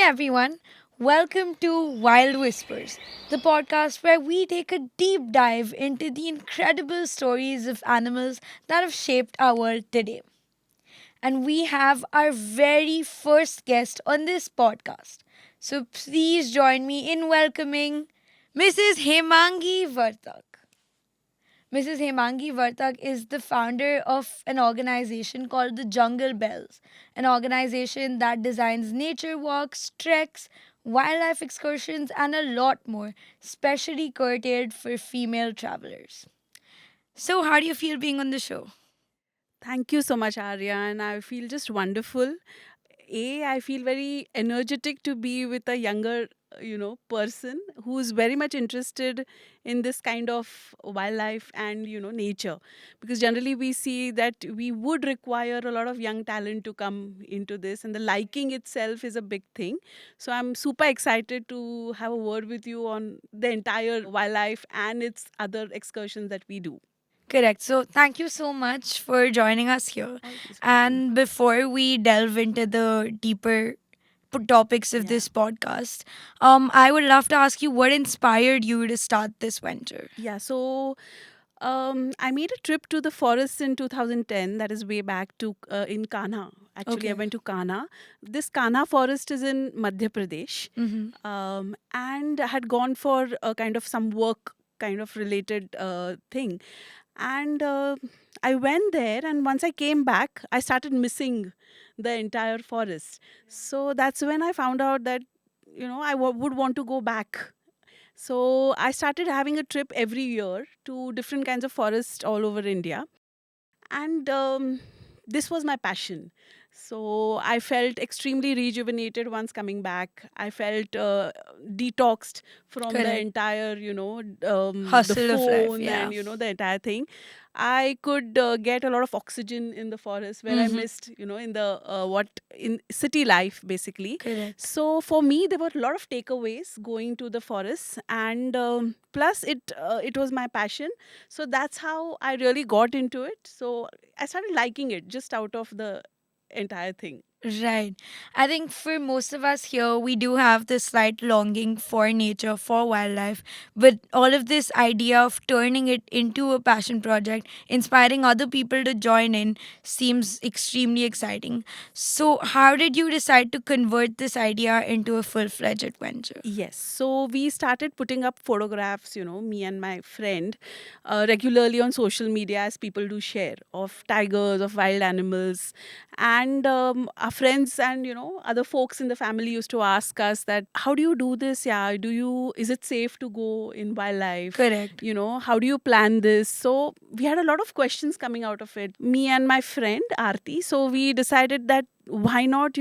Hey everyone, welcome to Wild Whispers, the podcast where we take a deep dive into the incredible stories of animals that have shaped our world today. And we have our very first guest on this podcast. So please join me in welcoming Mrs. Hemangi Vartak. Mrs. Hemangi Vartak is the founder of an organization called the Jungle Bells, an organization that designs nature walks, treks, wildlife excursions, and a lot more, specially curated for female travelers. So, how do you feel being on the show? Thank you so much, Arya. And I feel just wonderful. I feel very energetic to be with a younger, person who's very much interested in this kind of wildlife and, nature. Because generally we see that we would require a lot of young talent to come into this, and the liking itself is a big thing. So I'm super excited to have a word with you on the entire wildlife and its other excursions that we do. Correct. So, thank you so much for joining us here. Always welcome. And before we delve into the deeper topics of Yeah. this podcast, I would love to ask you what inspired you to start this venture. Yeah, so I made a trip to the forest in 2010. That is way back to in Kanha. Actually, I Okay. went to Kanha. This Kanha forest is in Madhya Pradesh, Mm-hmm. and I had gone for a kind of some work kind of related thing. And I went there, and once I came back, I started missing the entire forest. So that's when I found out that would want to go back. So I started having a trip every year to different kinds of forests all over India. And this was my passion. So I felt extremely rejuvenated once coming back. I felt detoxed from the Correct. entire, the Hustle of life, phone yeah. and, the entire thing. I could get a lot of oxygen in the forest where I Mm-hmm. missed, in the in city life basically. Correct. So for me, there were a lot of takeaways going to the forests, and plus it was my passion. So that's how I really got into it. So I started liking it just out of the entire thing. Right. I think for most of us here, we do have this slight longing for nature, for wildlife, but all of this idea of turning it into a passion project, inspiring other people to join in, seems extremely exciting. So, how did you decide to convert this idea into a full fledged adventure? Yes. So we started putting up photographs, me and my friend, regularly on social media, as people do share, of tigers, of wild animals. And our friends and, other folks in the family used to ask us that, how do you do this? Yeah. Is it safe to go in wildlife? Correct. How do you plan this? So we had a lot of questions coming out of it, me and my friend Aarti. So we decided that why not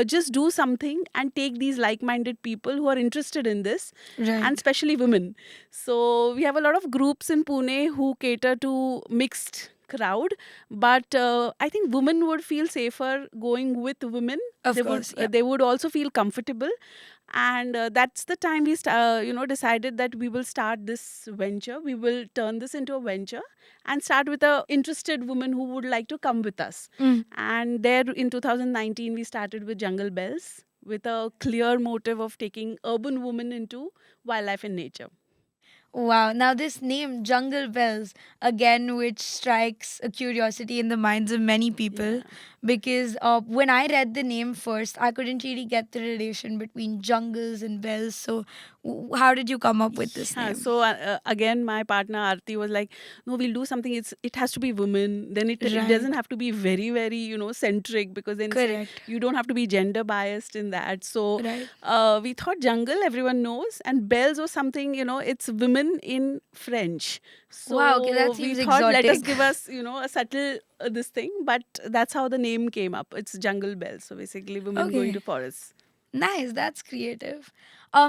just do something and take these like-minded people who are interested in this, and Right. especially women. So we have a lot of groups in Pune who cater to mixed crowd, but I think women would feel safer going with women. Of they would course. uh, Yeah. they would also feel comfortable, and that's the time decided that we will start this venture. We will turn this into a venture and start with a interested woman who would like to come with us. Mm. And there in 2019 we started with Jungle Bells, with a clear motive of taking urban women into wildlife and nature. Wow. Now, this name, Jungle Bells, again, which strikes a curiosity in the minds of many people, Yeah. because when I read the name first, I couldn't really get the relation between jungles and bells. So, how did you come up with this Yeah, name? so again, my partner Aarti was like, "No, we'll do something. It has to be women. Then it doesn't Right. have to be very very centric, because then Correct. you don't have to be gender biased in that." So Right. we thought jungle, everyone knows, and bells was something, it's women in French. Wow. Okay, that So we seems thought, let us exotic. give us a subtle this thing, but that's how the name came up. It's Jungle Bells. So basically, women going Okay. to forests. Nice, that's creative.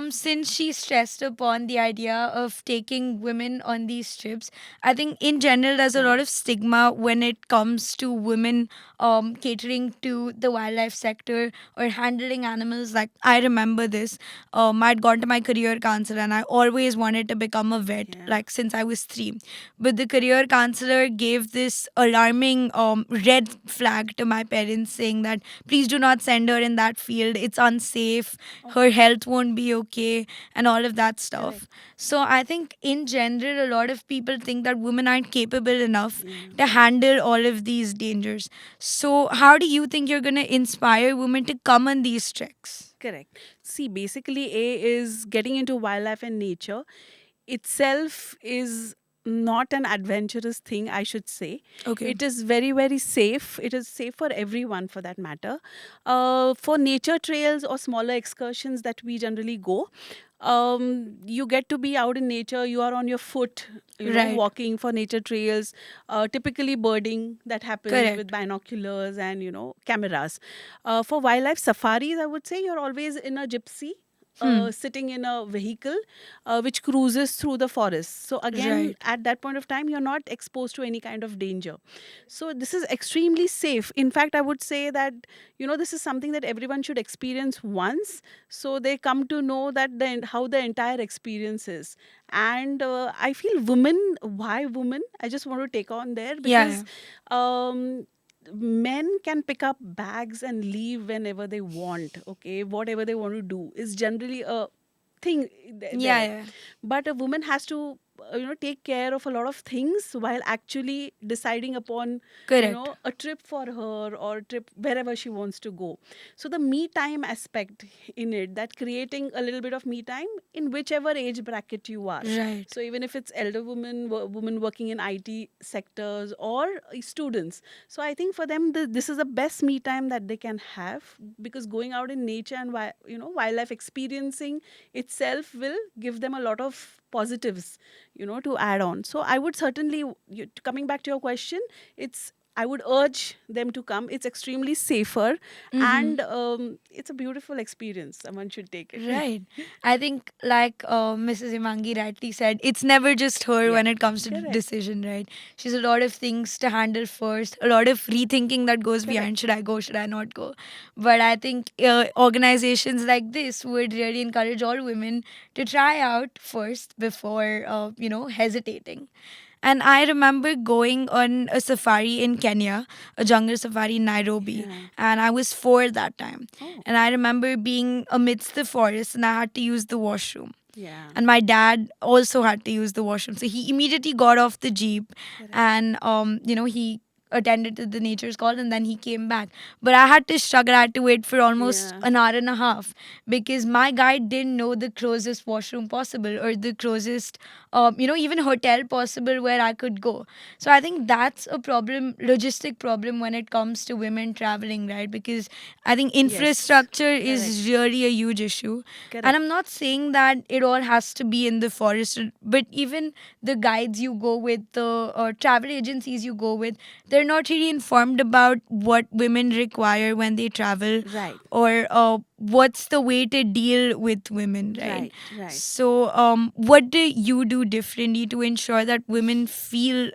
since she stressed upon the idea of taking women on these trips, I think in general there's a Yeah. lot of stigma when it comes to women catering to the wildlife sector or handling animals. Like I remember this. I'd gone to my career counselor and I always wanted to become a vet, Yeah. like since I was 3. But the career counselor gave this alarming red flag to my parents, saying that please do not send her in that field. It's unsafe. Her Okay. health won't be okay, and all of that stuff. Correct. So I think in general, a lot of people think that women aren't capable enough Yeah. to handle all of these dangers. So how do you think you're going to inspire women to come on these treks? Correct. See, basically, A is getting into wildlife and nature itself is not an adventurous thing, I should say. Okay. It is very, very safe. It is safe for everyone for that matter. For nature trails or smaller excursions that we generally go, you get to be out in nature. You are on your foot, Right. walking for nature trails, typically birding that happens with Correct. binoculars and, cameras. For wildlife safaris, I would say you're always in a gypsy, Hmm. sitting in a vehicle which cruises through the forest. So, again, Right. at that point of time, you're not exposed to any kind of danger. So, this is extremely safe. In fact, I would say that, this is something that everyone should experience once. So, they come to know that how the entire experience is. And I feel women, why women? I just want to take on there Yeah. because Yeah. um, men can pick up bags and leave whenever they want. Okay, whatever they want to do is generally a thing Yeah. there, Yeah. but a woman has to take care of a lot of things while actually deciding upon Correct. a trip for her or a trip wherever she wants to go. So the me time aspect in it, that creating a little bit of me time in whichever age bracket you are. Right. So even if it's elder women, women working in IT sectors, or students, so I think for them this is the best me time that they can have, because going out in nature and wildlife experiencing itself will give them a lot of positives, to add on. So I would certainly, coming back to your question, I would urge them to come. It's extremely safer, Mm-hmm. and it's a beautiful experience. Someone should take it. Right. I think, like Mrs. Imangi rightly said, it's never just her Yeah, when it comes to correct, decision, right? She's a lot of things to handle first, a lot of rethinking that goes behind correct. should I go, should I not go. But I think organizations like this would really encourage all women to try out first before, hesitating. And I remember going on a safari in Kenya, a jungle safari in Nairobi, Yeah. and I was 4 that time. Oh, And I remember being amidst the forest and I had to use the washroom. yeah, And my dad also had to use the washroom. So he immediately got off the jeep correct. and, he attended to the nature's call and then he came back. But I had to struggle. I had to wait for almost Yeah, an hour and a half because my guide didn't know the closest washroom possible or the closest, even hotel possible where I could go. So I think that's a problem, logistic problem when it comes to women traveling, right? Because I think yes, infrastructure is correct, really a huge issue. And I'm correct. not saying that it all has to be in the forest, but even the guides you go with, the travel agencies you go with, they're not really informed about what women require when they travel Right, or what's the way to deal with women, right? right, right. So, what do you do differently to ensure that women feel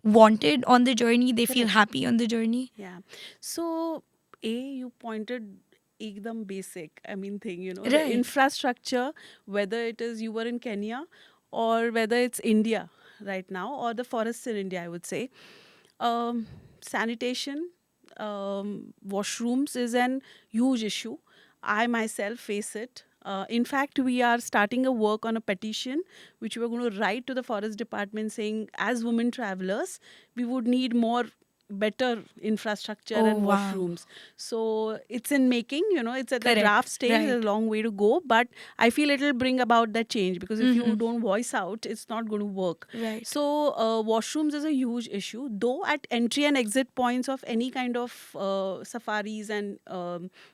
wanted on the journey, they feel Correct. happy on the journey? Yeah. So, you pointed ekdam basic, I mean, thing, the Right. infrastructure, whether it is you were in Kenya or whether it's India right now or the forests in India, I would say. Sanitation, washrooms is an huge issue. I myself face it. In fact, we are starting a work on a petition which we're going to write to the forest department saying, as women travelers, we would need more better infrastructure Oh, and wow. washrooms. So it's in making, it's at the Correct. draft stage, there's Right. a long way to go, but I feel it'll bring about that change, because if you Mm-hmm. don't voice out, it's not going to work. Right. So washrooms is a huge issue, though at entry and exit points of any kind of safaris and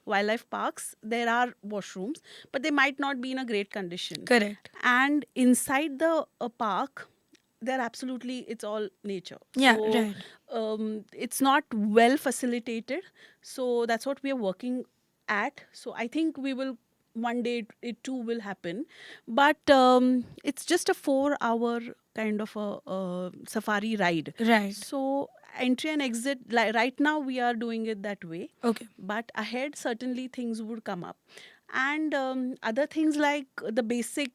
wildlife parks, there are washrooms, but they might not be in a great condition. Correct. And inside the park, they're absolutely, it's all nature, Yeah, so right. it's not well facilitated. So that's what we are working at. So I think we will one day it too will happen. But it's just a 4 hour kind of a safari ride. Right. So entry and exit, like right now we are doing it that way, Okay. but ahead certainly things would come up. And other things like the basic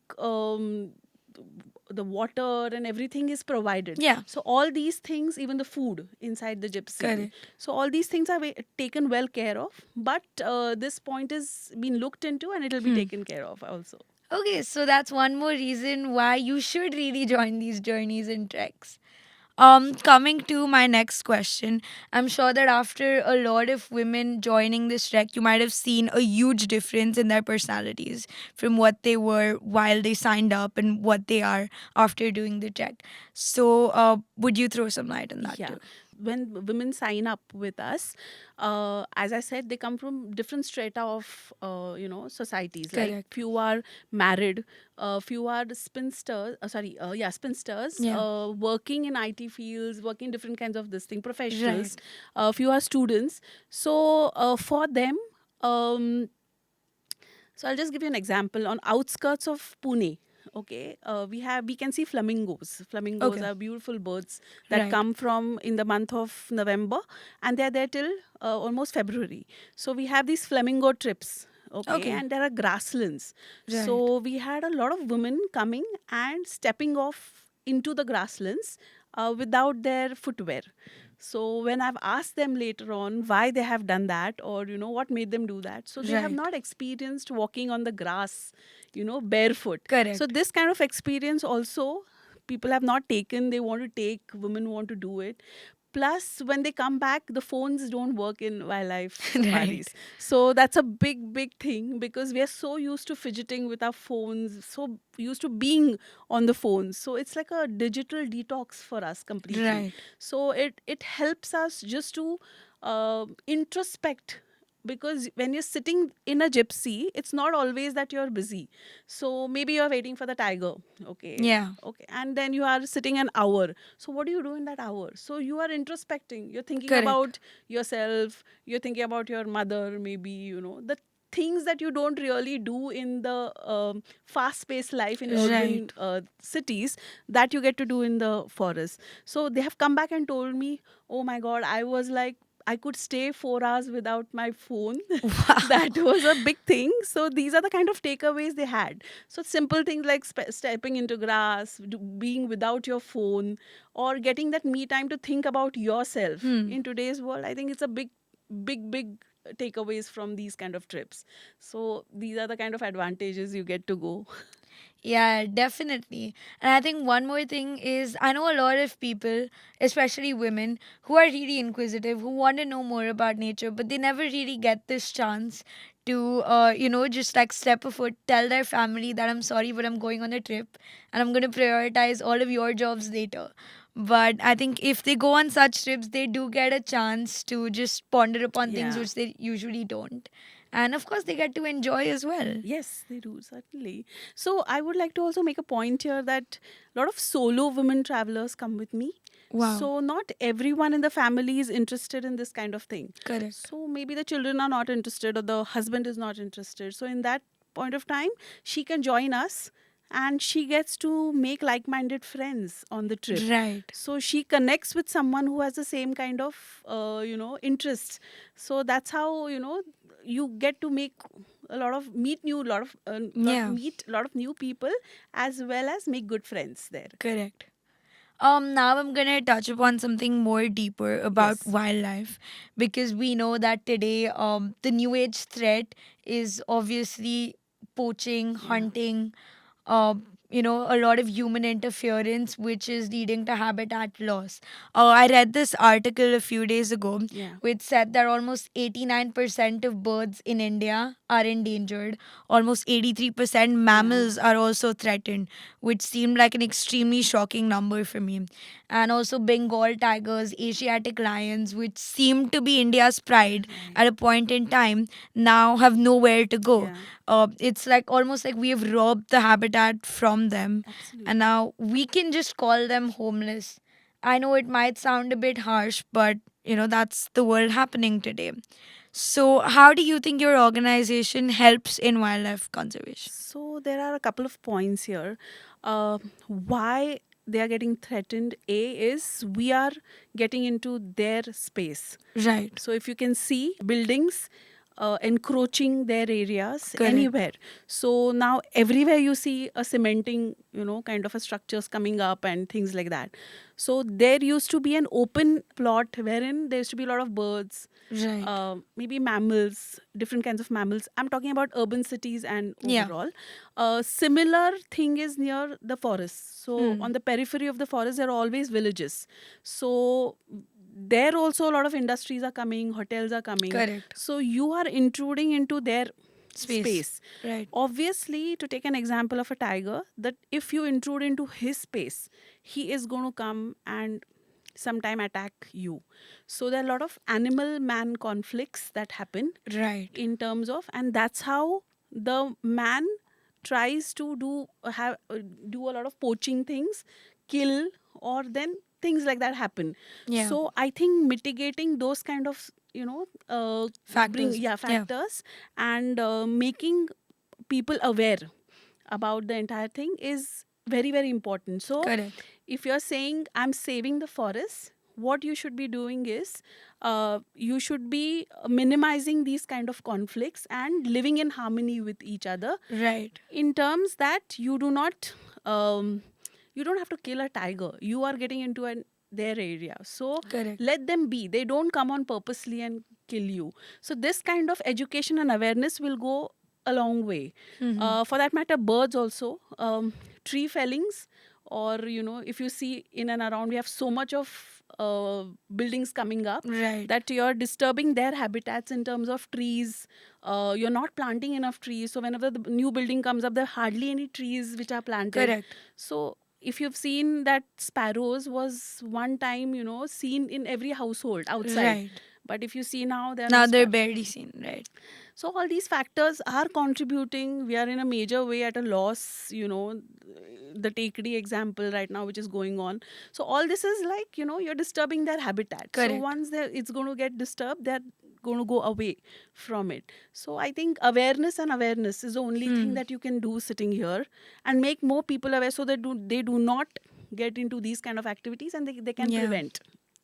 the water and everything is provided. Yeah. So all these things, even the food inside the gypsy, Correct. so all these things are taken well care of. But this point is being looked into, and it will be Hmm. taken care of also. Okay, so that's one more reason why you should really join these journeys and treks. Coming to my next question, I'm sure that after a lot of women joining this trek, you might have seen a huge difference in their personalities from what they were while they signed up and what they are after doing the trek. So, would you throw some light on that Yeah. too? When women sign up with us, as I said, they come from different strata of societies. Like Correct. few are married, few are spinsters. Spinsters. Yeah. Working in IT fields, working different kinds of this thing, professionals. Right. Few are students. So for them, um, so I'll just give you an example. On outskirts of Pune, okay, we can see flamingos. Flamingos Okay. are beautiful birds that Right. come from in the month of November, and they're there till almost February. So we have these flamingo trips. Okay, Okay. and there are grasslands. Right. So we had a lot of women coming and stepping off into the grasslands without their footwear. So when I've asked them later on why they have done that, or what made them do that, so they have Right. not experienced walking on the grass, barefoot. So Correct. this kind of experience also people have not taken. They want to take, women want to do it. Plus, when they come back, the phones don't work in wildlife Right. safaris. So that's a big, big thing, because we are so used to fidgeting with our phones, so used to being on the phones. So it's like a digital detox for us completely. Right. So it helps us just to introspect, because when you're sitting in a gypsy, it's not always that you're busy. So maybe you're waiting for the tiger. Okay. Yeah. Okay, and then you are sitting an hour. So what do you do in that hour? So you are introspecting, you're thinking Correct. about yourself, you're thinking about your mother, maybe, the things that you don't really do in the fast paced life in urban Right. cities, that you get to do in the forest. So they have come back and told me, oh my god, I was like, I could stay 4 hours without my phone. That Wow. was a big thing. So these are the kind of takeaways they had. So simple things like stepping into grass, being without your phone, or getting that me time to think about yourself. Hmm. In today's world, I think it's a big, big, big takeaways from these kind of trips. So these are the kind of advantages you get to go. Yeah, definitely. And I think one more thing is I know a lot of people, especially women, who are really inquisitive, who want to know more about nature, but they never really get this chance to, just like step a foot, tell their family that I'm sorry, but I'm going on a trip and I'm going to prioritize all of your jobs later. But I think if they go on such trips, they do get a chance to just ponder upon things Yeah. which they usually don't. And of course, they get to enjoy as well. Yes, they do, certainly. So I would like to also make a point here that a lot of solo women travelers come with me. Wow. So not everyone in the family is interested in this kind of thing. Correct. So maybe the children are not interested, or the husband is not interested. So in that point of time, she can join us, and she gets to make like-minded friends on the trip. Right. So she connects with someone who has the same kind of interests. So that's how you get to make a lot of Yeah, meet a lot of new people, as well as make good friends there. correct. Now I'm gonna touch upon something more deeper about Yes. wildlife because we know that today, the new age threat is obviously poaching, Yeah. hunting, uh, a lot of human interference, which is leading to habitat loss. I read this article a few days ago, Yeah. which said that almost 89% of birds in India are endangered. Almost 83% Yeah. mammals are also threatened, which seemed like an extremely shocking number for me. And also Bengal tigers, Asiatic lions, which seemed to be India's pride Right. at a point in time, now have nowhere to go. Yeah. It's like almost like we have robbed the habitat from them, and Absolutely. now we can just call them homeless. I know it might sound a bit harsh, but that's the world happening today. So, how do you think your organization helps in wildlife conservation? So there are a couple of points here. Why they are getting threatened? A is we are getting into their space. Right. So if you can see buildings encroaching their areas Correct. anywhere. So now everywhere you see a cementing, kind of a structures coming up and things like that. So there used to be an open plot wherein there used to be a lot of birds, Right. maybe mammals, different kinds of mammals. I'm talking about urban cities and Yeah. overall. Similar thing is near the forests. So Hmm. on the periphery of the forest, there are always villages. So there also a lot of industries are coming, hotels are coming. Correct. So you are intruding into their Space. space. Right. Obviously, to take an example of a tiger, that if you intrude into his space, he is going to come and sometime attack you. So there are a lot of animal man conflicts that happen Right. in terms of, and that's how the man tries to do a lot of poaching things, kill, or then things like that happen. Yeah. So I think mitigating those kind of bring, Factors. yeah, Yeah. factors, and making people aware about the entire thing is very, very important. So Correct. if you're saying I'm saving the forest, what you should be doing is you should be minimizing these kind of conflicts and living in harmony with each other, Right. in terms that you do not you don't have to kill a tiger. You are getting into their area, so Correct. let them be. They don't come on purposely and kill you. So this kind of education and awareness will go a long way. Mm-hmm. For that matter, birds also, tree fellings, or if you see in and around, we have so much of buildings coming up Right. that you're disturbing their habitats in terms of trees. You're not planting enough trees, so whenever the new building comes up, there are hardly any trees which are planted. Correct. So if you've seen that sparrows was one time seen in every household outside, Right. but if you see now, they are Now not they're sparrows. barely seen. Right. So all these factors are contributing. We are in a major way at a loss, the Takedi example right now, which is going on. So all this is like, you're disturbing their habitat. So Correct. once it's going to get disturbed, they're going to go away from it. So I think awareness is the only thing Hmm. that you can do sitting here, and make more people aware so that they do not get into these kind of activities, and they can Yeah. prevent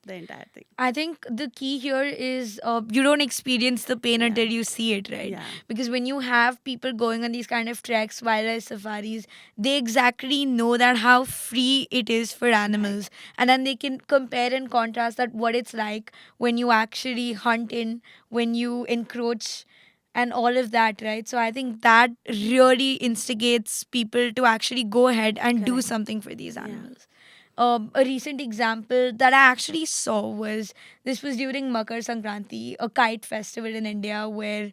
the entire thing. I think the key here is you don't experience the pain Yeah. until you see it, right? Yeah. Because when you have people going on these kind of treks, wildlife safaris, they exactly know that how free it is for Right. animals, and then they can compare and contrast that what it's like when you actually hunt in, when you encroach, and all of that, right? So I think that really instigates people to actually go ahead and do Correct. something for these Yeah. animals. A recent example that I actually saw was this was during Makar Sankranti, a kite festival in India where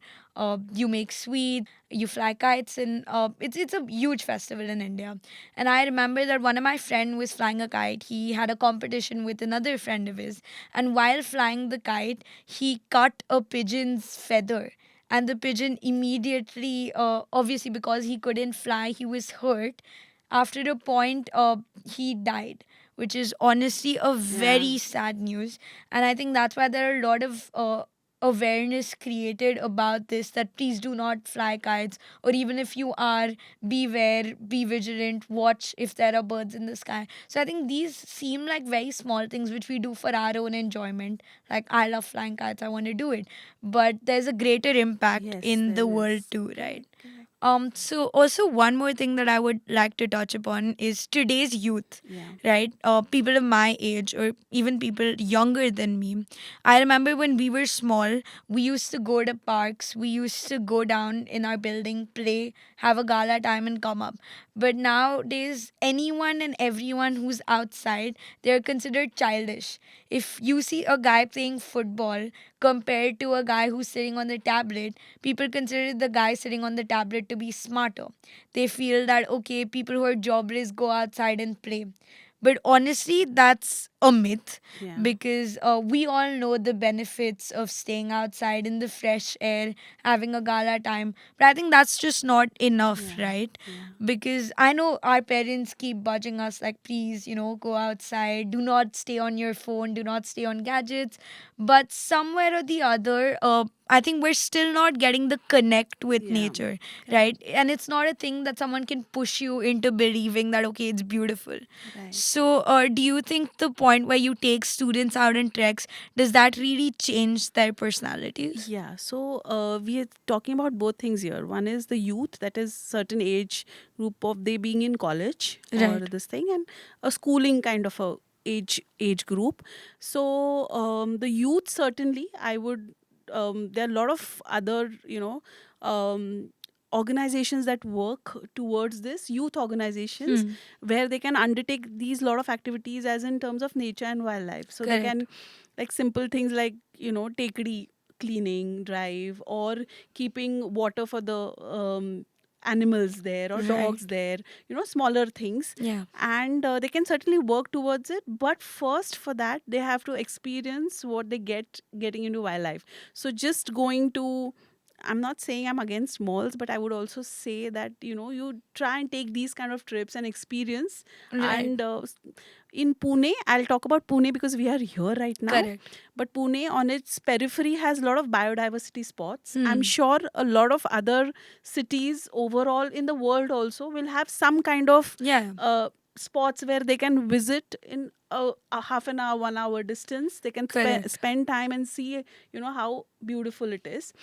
you make sweets, you fly kites, and it's a huge festival in India. And I remember that one of my friend was flying a kite. He had a competition with another friend of his, and while flying the kite, he cut a pigeon's feather. And the pigeon immediately, obviously because he couldn't fly, he was hurt. After a point, he died, which is honestly a Yeah. very sad news. And I think that's why there are a lot of awareness created about this, that please do not fly kites, or even if you are, beware, be vigilant, watch if there are birds in the sky. So I think these seem like very small things which we do for our own enjoyment. Like, I love flying kites, I want to do it. But there's a greater impact Yes, in the there world is. too, right? Correct. So also one more thing that I would like to touch upon is today's youth, Yeah. right? People of my age or even people younger than me. I remember when we were small, we used to go to parks, we used to go down in our building, play, have a gala time, and come up. But nowadays, anyone and everyone who's outside, they're considered childish. If you see a guy playing football compared to a guy who's sitting on the tablet, people consider the guy sitting on the tablet to be smarter. They feel that, okay, people who are jobless go outside and play. But honestly, that's a myth, Yeah. because we all know the benefits of staying outside in the fresh air, having a gala time. But I think that's just not enough, Yeah. right? Yeah. Because I know our parents keep budging us, like, please, go outside, do not stay on your phone, do not stay on gadgets. But somewhere or the other, I think we're still not getting the connect with Yeah. nature, right? Correct. And it's not a thing that someone can push you into believing that, okay, it's beautiful. Right. So, do you think the point where you take students out on treks, does that really change their personalities? Yeah, so we are talking about both things here. One is the youth, that is certain age group of they being in college or Right. this thing, and a schooling kind of a age group. So the youth, certainly, I would. There are a lot of other um, organizations that work towards this, youth organizations, Hmm. where they can undertake these lot of activities as in terms of nature and wildlife. So they Correct. can, like, simple things like takedy cleaning drive, or keeping water for the animals there or Right. dogs there, smaller things. Yeah. And they can certainly work towards it, but first for that they have to experience what they getting into wildlife. So just going to, I'm not saying I'm against malls, but I would also say that you try and take these kind of trips and experience. Right. And in Pune, I'll talk about Pune because we are here right now. Correct. But Pune, on its periphery, has a lot of biodiversity spots. I'm Hmm. sure a lot of other cities overall in the world also will have some kind of Yeah. spots where they can visit in a half an hour, 1 hour distance. They can Correct. spend time and see, how beautiful it is.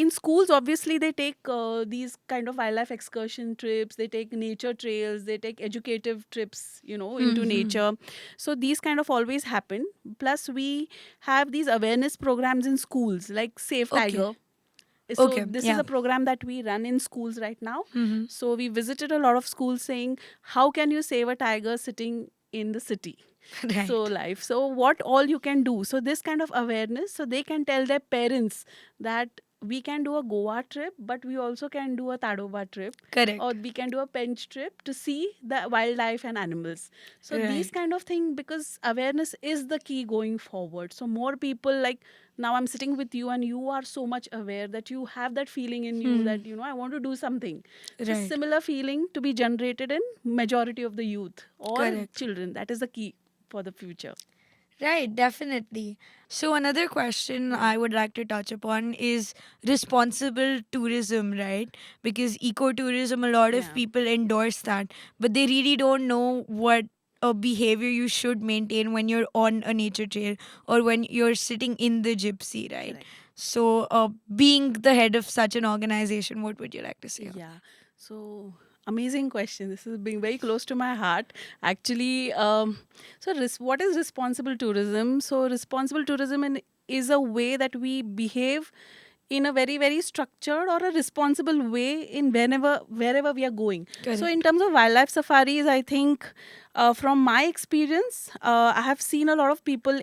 In schools, obviously, they take these kind of wildlife excursion trips, they take nature trails, they take educative trips, into Hmm. nature. So these kind of always happen. Plus, we have these awareness programs in schools, like Save Okay. Tiger. So Okay. this is Yeah. a program that we run in schools right now. Hmm. So we visited a lot of schools saying, how can you save a tiger sitting in the city? So Right. life, so what all you can do, so this kind of awareness, so they can tell their parents that we can do a Goa trip, but we also can do a Tadoba trip, or Correct. we can do a bench trip to see the wildlife and animals. So these Right. kind of thing, because awareness is the key going forward. So more people, like, now I'm sitting with you and you are so much aware that you have that feeling in you Hmm. that I want to do something. So Right. similar feeling to be generated in majority of the youth or Correct. children, that is the key for the future. Right, definitely. So, another question Yeah. I would like to touch upon is responsible tourism, right? Because ecotourism, a lot of Yeah. people endorse that, but they really don't know what a behavior you should maintain when you're on a nature trail or when you're sitting in the gypsy, right? Correct. So, being the head of such an organization, what would you like to say on Yeah. So amazing question. This is being very close to my heart. Actually, so what is responsible tourism? So responsible tourism is a way that we behave in a very very structured or a responsible way in wherever we are going. that? So in Correct. terms of wildlife safaris, I think from my experience, I have seen a lot of people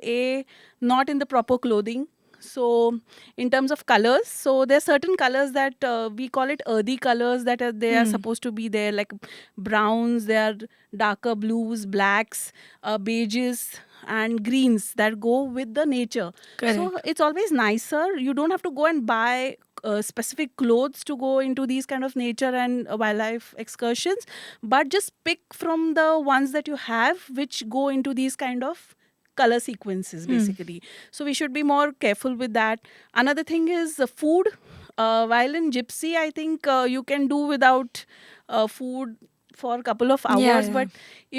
not in the proper clothing. So in terms of colors, so there are certain colors that we call it earthy colors, that they are Hmm. supposed to be there, like browns, there are darker blues, blacks, beiges, and greens that go with the nature. So Correct. it's always nicer. You don't have to go and buy specific clothes to go into these kind of nature and wildlife excursions, but just pick from the ones that you have which go into these kind of color sequences, Hmm. basically. So we should be more careful with that. Another thing is food. While in gypsy, I think you can do without food for a couple of Yeah, hours, yeah. but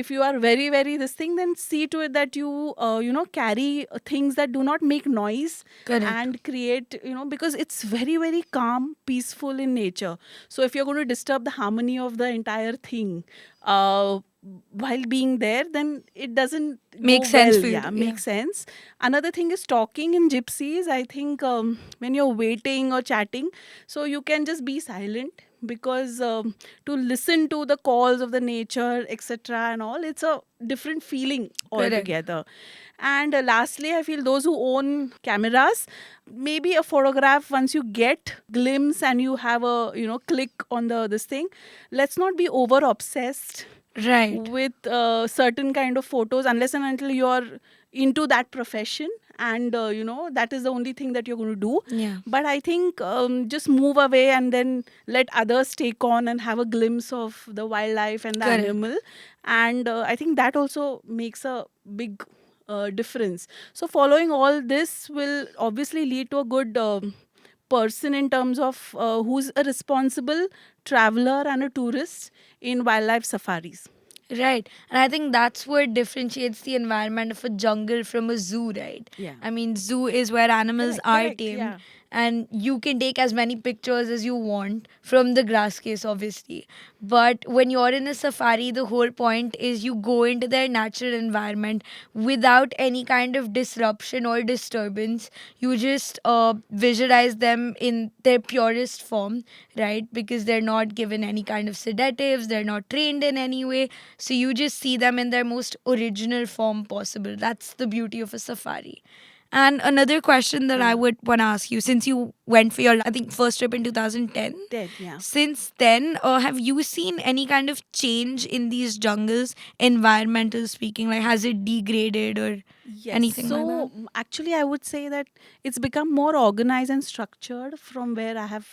if you are very very this thing, then see to it that you carry things that do not make noise Correct. and create, because it's very very calm, peaceful in nature. So if you're going to disturb the harmony of the entire thing while being there, then it doesn't go Makes sense well. for you Yeah, to, yeah. makes sense. Another thing is talking in gypsies. I think when you're waiting or chatting, so you can just be silent, because to listen to the calls of the nature, etc., and all, it's a different feeling Correct. altogether. And lastly, I feel those who own cameras, maybe a photograph, once you get glimpse and you have a click on the this thing, let's not be over obsessed Right. with certain kind of photos unless and until you're into that profession, and that is the only thing that you're going to do. Yeah. But I think just move away and then let others take on and have a glimpse of the wildlife and the Correct. animal. And I think that also makes a big difference. So following all this will obviously lead to a good person in terms of who's a responsible traveler and a tourist in wildlife safaris. Right. And I think that's what differentiates the environment of a jungle from a zoo, right? Yeah. I mean, zoo is where animals Correct, are correct. tamed Yeah. and you can take as many pictures as you want from the grass case, obviously. But when you're in a safari, the whole point is you go into their natural environment without any kind of disruption or disturbance. You just visualize them in their purest form, right? Because they're not given any kind of sedatives, they're not trained in any way, so you just see them in their most original form possible. That's the beauty of a safari. And another question that I Yeah. would want to ask you, since you went for your, I think, first trip in 2010, Dead. Yeah. since then, have you seen any kind of change in these jungles, environmental speaking? Like, has it degraded or Yes. anything like that? So actually, I would say that it's become more organized and structured from where I have,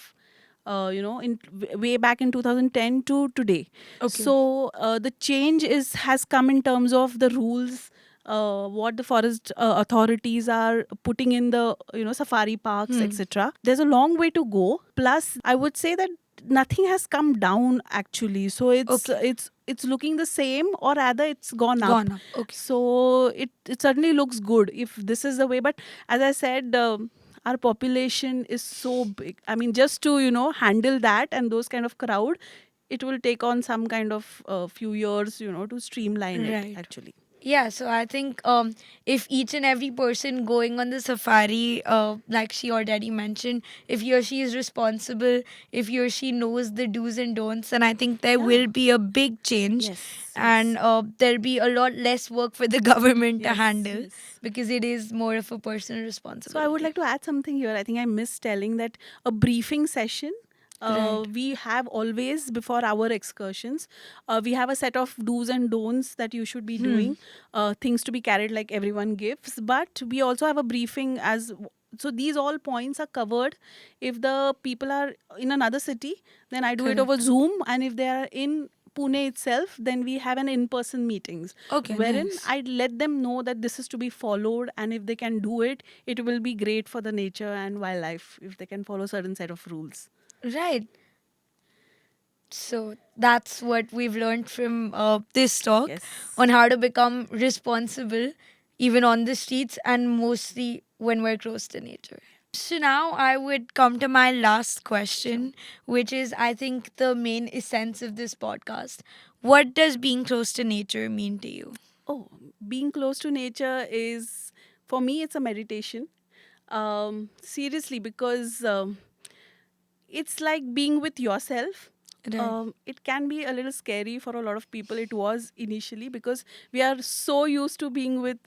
in way back in 2010 to today. Okay. So the change is has come in terms of the rules. What the forest authorities are putting in the safari parks, Hmm. etc. There's a long way to go. Plus, I would say that nothing has come down actually. So Okay. it's looking the same, or rather it's gone up. Gone up. Okay. So it certainly looks good if this is the way. But as I said, our population is so big. I mean, just to handle that and those kind of crowd, it will take on some kind of few years, to streamline it Right. actually. Yeah, so I think if each and every person going on the safari, like she already mentioned, if he or she is responsible, if he or she knows the do's and don'ts, then I think there Yeah. will be a big change, Yes. and Yes. there'll be a lot less work for the government to Yes. handle Yes. because it is more of a personal So I would responsibility. like to add something here. I think I missed telling that a briefing session Right. we have always before our excursions. We have a set of do's and don'ts that you should be Hmm. doing, things to be carried like everyone gives. But we also have a briefing as so these all points are covered. If the people are in another city, then I do it over Correct. Zoom, and if they are in Pune itself, then we have an in-person meetings Okay, wherein nice. I let them know that this is to be followed, and if they can do it, it will be great for the nature and wildlife if they can follow certain set of rules. Right. So that's what we've learned from this talk Yes. on how to become responsible, even on the streets and mostly when we're close to nature. So now I would come to my last Sure. question, which is, I think, the main essence of this podcast. What does being close to nature mean to you? Oh, being close to nature is, for me, it's a meditation. Seriously, because it's like being with yourself. Right. It can be a little scary for a lot of people. It was initially because we are so used to being with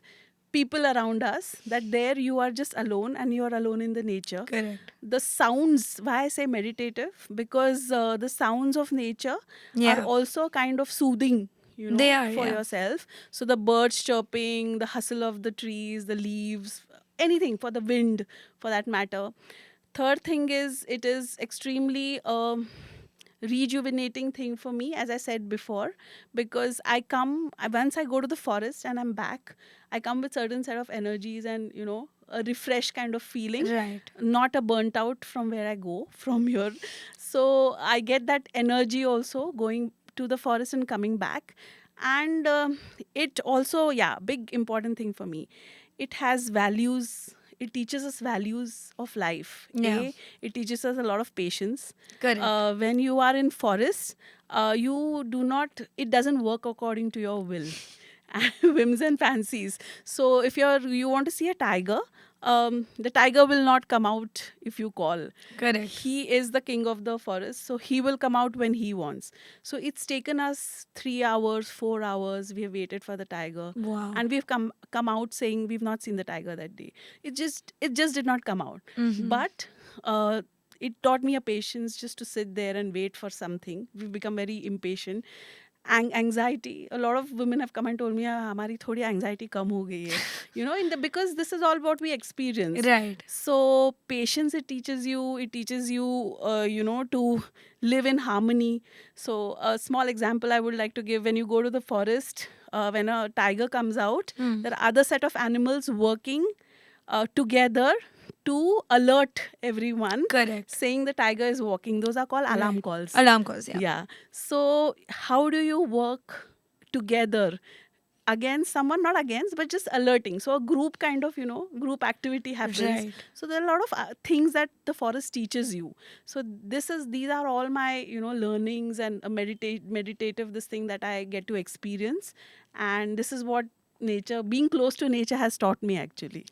people around us that there you are just alone and you are alone in the nature. Correct. The sounds, why I say meditative, because the sounds of nature are Yeah. also kind of soothing, They are, for yeah. yourself. So the birds chirping, the hustle of the trees, the leaves, anything, for the wind for that matter. Third thing is, it is extremely rejuvenating thing for me, as I said before, because once I go to the forest and I'm back, I come with certain set of energies and a refresh kind of feeling, Right. not a burnt out from where I go from here. So I get that energy also going to the forest and coming back. And it also, yeah, big important thing for me, it has values. It teaches us values of life. Yeah. It teaches us a lot of patience. Correct. When you are in forest, you do not, it doesn't work according to your will whims and fancies. So if you want to see a tiger, the tiger will not come out if you call. Correct. He is the king of the forest, so he will come out when he wants. So it's taken us 3 hours, 4 hours. We have waited for the tiger, Wow. and we've come out saying we've not seen the tiger that day. It just did not come out. Mm-hmm. But it taught me a patience just to sit there and wait for something. We've become very impatient. Anxiety, a lot of women have come and told me, हमारी थोड़ी anxiety कम हो गई है, because this is all what we experience. Right. So patience, it teaches you to live in harmony. So a small example I would like to give: when you go to the forest, when a tiger comes out, Hmm. there are other set of animals working together to alert everyone, Correct. saying the tiger is walking. Those are called alarm Right. calls. Alarm calls, yeah. Yeah. So how do you work together against someone, not against, but just alerting? So a group kind of, group activity happens. Right. So there are a lot of things that the forest teaches you. So these are all my, learnings and meditative this thing that I get to experience. And this is what nature, being close to nature, has taught me actually.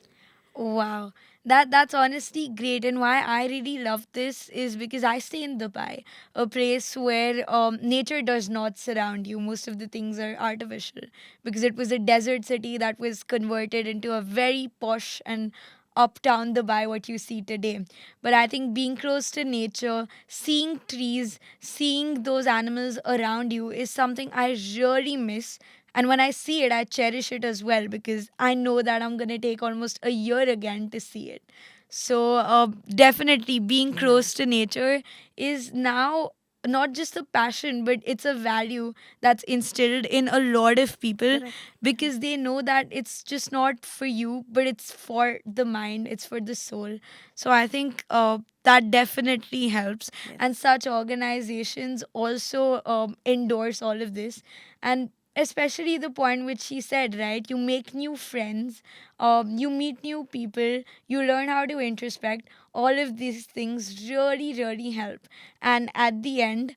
Wow. That's honestly great. And why I really love this is because I stay in Dubai, a place where nature does not surround you. Most of the things are artificial because it was a desert city that was converted into a very posh and uptown Dubai, what you see today. But I think being close to nature, seeing trees, seeing those animals around you is something I really miss. And when I see it, I cherish it as well because I know that I'm going to take almost a year again to see it. So, definitely being Yeah. close to nature is now not just a passion, but it's a value that's instilled in a lot of people Correct. Yeah. because they know that it's just not for you, but it's for the mind, it's for the soul. So, I think that definitely helps. Yes. And such organizations also endorse all of this. And especially the point which she said, right? You make new friends, you meet new people, you learn how to introspect. All of these things really, really help. And at the end,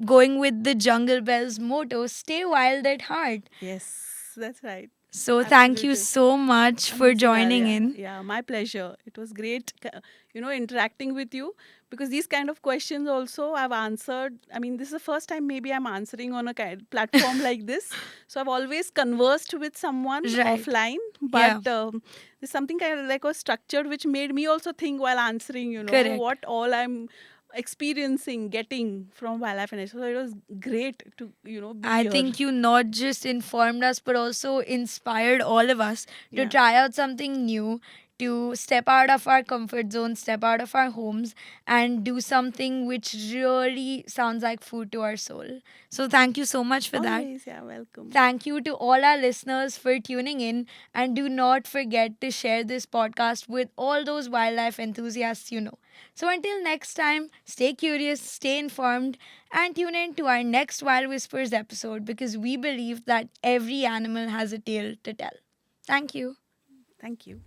going with the Jungle Bells motto, stay wild at heart. Yes, that's right. So thank you Absolutely. so much for Amazing, joining Arya. in. Yeah, my pleasure. It was great, interacting with you, because these kind of questions also I've answered. I mean, this is the first time maybe I'm answering on a kind platform like this. So I've always conversed with someone Right. offline, but Yeah, there's something kind of like a structured which made me also think while answering, correct. what all I'm experiencing, getting from wildlife and nature. So it was great to, be I here. think you not just informed us, but also inspired all of us to Yeah. try out something new, to step out of our comfort zone, step out of our homes, and do something which really sounds like food to our soul. So, thank you so much for that. Always, yeah, welcome. Thank you to all our listeners for tuning in. And do not forget to share this podcast with all those wildlife enthusiasts you know. So until next time, stay curious, stay informed, and tune in to our next Wild Whispers episode because we believe that every animal has a tale to tell. Thank you. Thank you.